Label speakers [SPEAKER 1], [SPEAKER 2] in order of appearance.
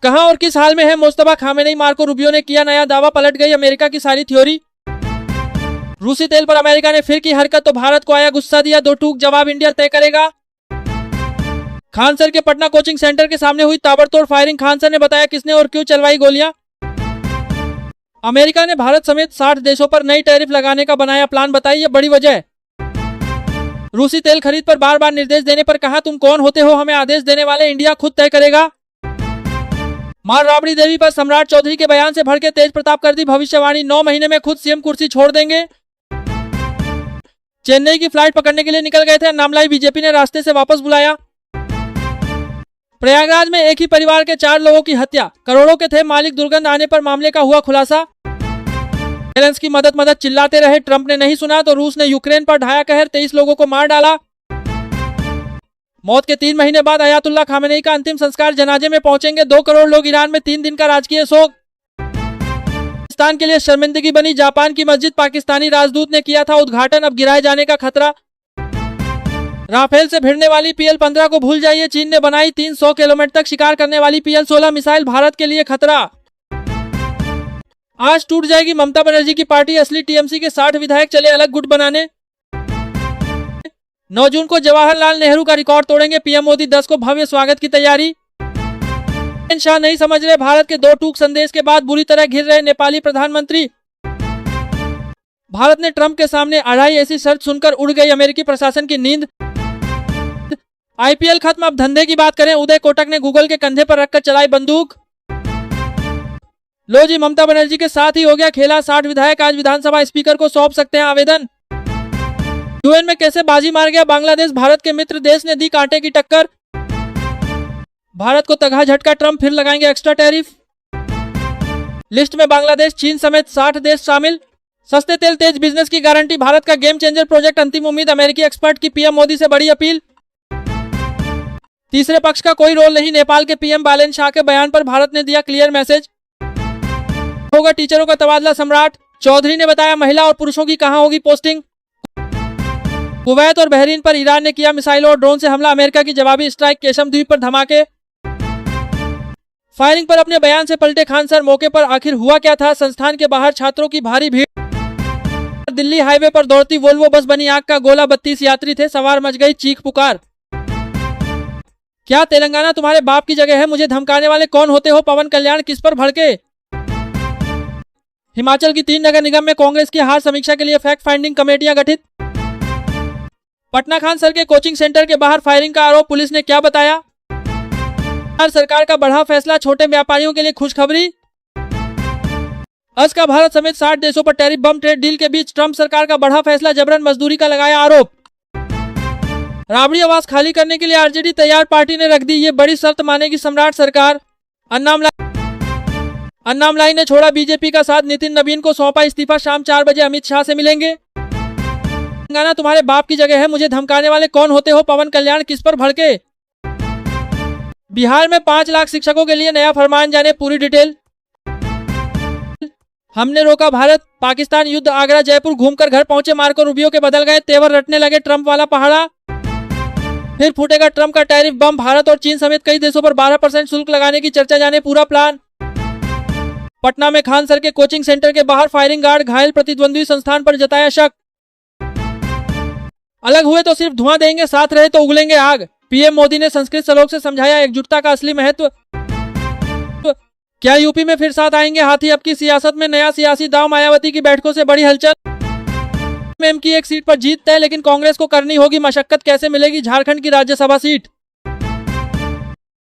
[SPEAKER 1] कहां और किस हाल में है मुस्तफा खामेनेई? मार्को रूबियो ने किया नया दावा, पलट गई अमेरिका की सारी थ्योरी। रूसी तेल पर अमेरिका ने फिर की हरकत तो भारत को आया गुस्सा, दिया दो टूक जवाब इंडिया तय करेगा। खान सर के पटना कोचिंग सेंटर के सामने हुई ताबड़तोड़ फायरिंग, खान सर ने बताया किसने और क्यों चलवाई गोलियां। अमेरिका ने भारत समेत 60 देशों पर नई टैरिफ लगाने का बनाया प्लान, बताइए बड़ी वजह। रूसी तेल खरीद पर बार बार निर्देश देने पर कहा तुम कौन होते हो हमें आदेश देने वाले, इंडिया खुद तय करेगा। मां राबड़ी देवी पर सम्राट चौधरी के बयान से भड़के तेज प्रताप कर दी भविष्यवाणी, 9 महीने में खुद सीएम कुर्सी छोड़ देंगे। चेन्नई की फ्लाइट पकड़ने के लिए निकल गए थे अन्नामलाई, बीजेपी ने रास्ते से वापस बुलाया। प्रयागराज में एक ही परिवार के 4 लोगों की हत्या, करोड़ों के थे मालिक, दुर्गंध आने पर मामले का हुआ खुलासा। जेलेंस्की मदद चिल्लाते रहे, ट्रंप ने नहीं सुना तो रूस ने यूक्रेन पर ढाया कहर, 23 लोगों को मार डाला। मौत के 3 महीने बाद अयातुल्ला खामेनेई का अंतिम संस्कार, जनाजे में पहुंचेंगे 2 करोड़ लोग, ईरान में 3 दिन का राजकीय शोक। पाकिस्तान के लिए शर्मिंदगी बनी जापान की मस्जिद, पाकिस्तानी राजदूत ने किया था उद्घाटन, अब गिराए जाने का खतरा। राफेल से भिड़ने वाली PL-15 को भूल जाइए, चीन ने बनाई 300 किलोमीटर तक शिकार करने वाली PL-16 मिसाइल, भारत के लिए खतरा। आज टूट जाएगी ममता बनर्जी की पार्टी, असली टीएमसी के 60 विधायक चले अलग गुट बनाने। 9 जून को जवाहरलाल नेहरू का रिकॉर्ड तोड़ेंगे पीएम मोदी, 10 को भव्य स्वागत की तैयारी। शाह नहीं समझ रहे भारत के 2 टूक संदेश के बाद बुरी तरह घिर रहे नेपाली प्रधानमंत्री। भारत ने ट्रंप के सामने अढ़ाई ऐसी शर्त सुनकर उड़ गई अमेरिकी प्रशासन की नींद। आईपीएल खत्म, अब धंधे की बात करें, उदय कोटक ने गूगल के कंधे पर रखकर चलाई बंदूक। लो जी, ममता बनर्जी के साथ ही हो गया खेला, 60 विधायक आज विधानसभा स्पीकर को सौंप सकते हैं आवेदन। यूएन में कैसे बाजी मार गया बांग्लादेश, भारत के मित्र देश ने दी कांटे की टक्कर। भारत को तगड़ा झटका, ट्रंप फिर लगाएंगे एक्स्ट्रा टैरिफ। लिस्ट में बांग्लादेश, चीन समेत 60 देश शामिल। सस्ते तेल तेज बिजनेस की गारंटी, भारत का गेम चेंजर प्रोजेक्ट अंतिम उम्मीद, अमेरिकी एक्सपर्ट की पीएम मोदी से बड़ी अपील। तीसरे पक्ष का कोई रोल नहीं, नेपाल के पीएम बालेन शाह के बयान पर भारत ने दिया क्लियर मैसेज। होगा टीचरों का तबादला, सम्राट चौधरी ने बताया महिला और पुरुषों की कहां होगी पोस्टिंग। कुवैत और बहरीन पर ईरान ने किया मिसाइलों और ड्रोन से हमला, अमेरिका की जवाबी स्ट्राइक, केशम द्वीप पर धमाके। फायरिंग पर अपने बयान से पलटे खान सर, मौके पर आखिर हुआ क्या था, संस्थान के बाहर छात्रों की भारी भीड़। दिल्ली हाईवे पर दौड़ती वोल्वो बस बनी आग का गोला, 32 यात्री थे सवार, मच गई चीख पुकार। क्या तेलंगाना तुम्हारे बाप की जगह है, मुझे धमकाने वाले कौन होते हो, पवन कल्याण किस पर भड़के। हिमाचल की 3 नगर निगम में कांग्रेस की हार, समीक्षा के लिए फैक्ट फाइंडिंग कमेटियां गठित। पटना खान सर के कोचिंग सेंटर के बाहर फायरिंग का आरोप, पुलिस ने क्या बताया। सरकार का बढ़ा फैसला, छोटे व्यापारियों के लिए खुशखबरी। आज का भारत समेत 60 देशों पर टैरिफ बम, ट्रेड डील के बीच ट्रंप सरकार का बढ़ा फैसला, जबरन मजदूरी का लगाया आरोप। राबड़ी आवास खाली करने के लिए आरजेडी तैयार, पार्टी ने रख दी ये बड़ी शर्त मानेगी सम्राट सरकार। अन्नामलाई ने छोड़ा बीजेपी का साथ, नितिन नवीन को सौंपा इस्तीफा, शाम 4 बजे अमित शाह से मिलेंगे। तेलंगाना तुम्हारे बाप की जगह है, मुझे धमकाने वाले कौन होते हो, पवन कल्याण किस पर भड़के। बिहार में 5 लाख शिक्षकों के लिए नया फरमान, जाने पूरी डिटेल। हमने रोका भारत पाकिस्तान युद्ध, आगरा जयपुर घूमकर घर पहुंचे मार्को रूबियो के बदल गए तेवर, रटने लगे ट्रंप वाला पहाड़ा। फिर फूटेगा ट्रंप का टैरिफ बम, भारत और चीन समेत कई देशों पर 12% शुल्क लगाने की चर्चा, जाने पूरा प्लान। पटना में खान सर के कोचिंग सेंटर के बाहर फायरिंग, गार्ड घायल, प्रतिद्वंदी संस्थान पर जताया शक। अलग हुए तो सिर्फ धुआं देंगे, साथ रहे तो उगलेंगे आग, पीएम मोदी ने संस्कृत श्लोक से समझाया एकजुटता का असली महत्व। क्या यूपी में फिर साथ आएंगे हाथी, अब की सियासत में नया सियासी दांव, मायावती की बैठकों से बड़ी हलचल। एम की एक सीट पर जीत तय, लेकिन कांग्रेस को करनी होगी मशक्कत, कैसे मिलेगी झारखंड की राज्यसभा सीट।